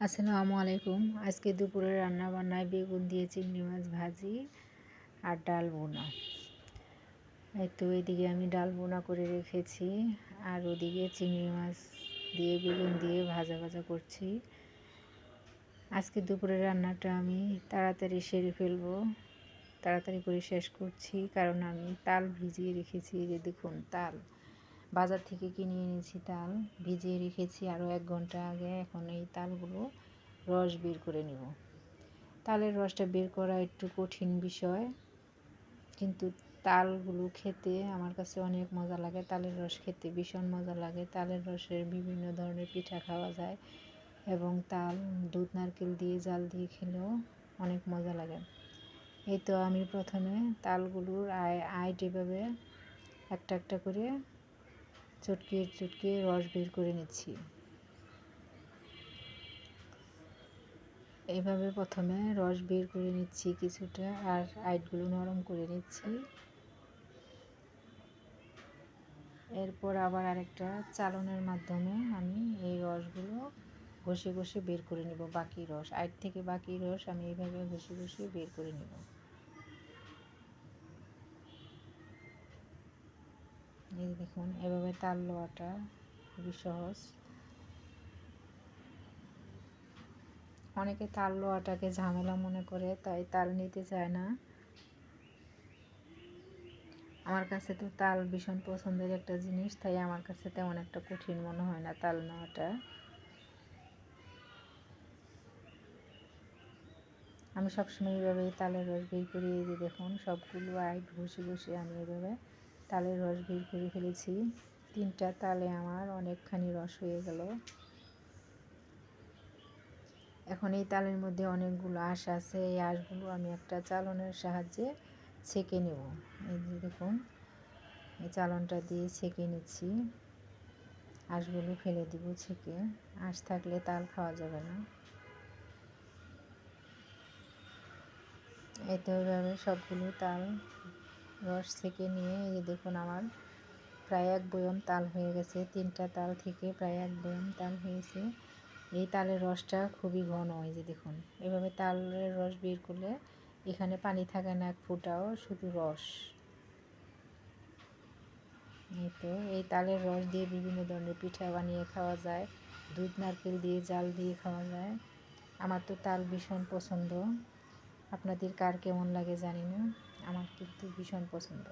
আসসালামু আলাইকুম। আজকে দুপুরে রান্না বান্নায় বেগুন দিয়ে চিংড়ি মাছ ভাজি আর ডাল বোনা। এই তো এদিকে আমি ডাল বোনা করে রেখেছি আর ওদিকে চিংড়ি মাছ দিয়ে বেগুন দিয়ে ভাজা ভাজা করছি। আজকে দুপুরের রান্নাটা আমি তাড়াতাড়ি সেরে ফেলবো, তাড়াতাড়ি করে শেষ করছি, কারণ আমি তাল ভিজিয়ে রেখেছি। যে দেখুন, তাল বাজার থেকে কিনে এনেছি, তাল ভিজিয়ে রেখেছি আরও 1 ঘন্টা আগে। এখন এই তালগুলো রস বের করে নেব। তালের রসটা বের করা একটু কঠিন বিষয়, কিন্তু তালগুলো খেতে আমার কাছে অনেক মজা লাগে। তালের রস খেতে ভীষণ মজা লাগে। তালের রসের বিভিন্ন ধরনের পিঠা খাওয়া যায় এবং তাল দুধ নারকেল দিয়ে জাল দিয়ে খেলেও অনেক মজা লাগে। এই তো আমি প্রথমে তালগুলোর আইট এভাবে একটা একটা করে চটকিয়ে চটকিয়ে রস বের করে নিচ্ছি। এইভাবে প্রথমে রস বের করে নিচ্ছি কিছুটা, আর আইটগুলো নরম করে নিচ্ছি। এরপর আবার আরেকটা চালনের মাধ্যমে আমি এই রসগুলো ঘষে ঘষে বের করে নেব। বাকি রস, আইট থেকে বাকি রস আমি এইভাবে ঘষে ঘষে বের করে নেব। এই দেখুন, এভাবে তাল লওয়াটা খুবই সহজ। অনেকে তাল লওয়াটাকে ঝামেলা মনে করে, তাই তাল নিতে চায় না। আমার কাছে তো তাল ভীষণ পছন্দের একটা জিনিস, তাই আমার কাছে তেমন একটা কঠিন মনে হয় না তাল নেওয়াটা। আমি সবসময় এইভাবেই তালের রস বের করি। এই যে দেখুন, সবগুলো আইট ঘষে ঘষে আমি এইভাবে তালের রস বের করে ফেলেছি। 3টা তালে আমার অনেকখানি রস হয়ে গেল। এখন এই তালের মধ্যে অনেকগুলো আঁশ আছে, এই আঁশগুলো আমি একটা চালনের সাহায্যে ছেঁকে নেব। এই যে দেখুন, এই চালনটা দিয়ে ছেঁকে নিচ্ছি। আঁশগুলো ফেলে দিব ছেঁকে, আঁশ থাকলে তাল খাওয়া যাবে না। এই তো এইভাবে সবগুলো তাল রস ছেঁকে নিয়ে এই যে দেখুন, আমার প্রায় 1 বয়ম তাল হয়ে গেছে। 3টা তাল থেকে প্রায় 1 বয়ম তাল হয়েছে। এই তালের রসটা খুবই ঘন। এই যে দেখুন, এভাবে তালের রস বের করলে এখানে পানি থাকে না এক ফোঁটাও, শুধু রস। এই তো এই তালের রস দিয়ে বিভিন্ন ধরনের পিঠা বানিয়ে খাওয়া যায়, দুধ নারকেল দিয়ে জাল দিয়ে খাওয়া যায়। আমার তো তাল ভীষণ পছন্দ। আপনাদের কার কেমন লাগে জানি না, আমার কিন্তু ভীষণ পছন্দ।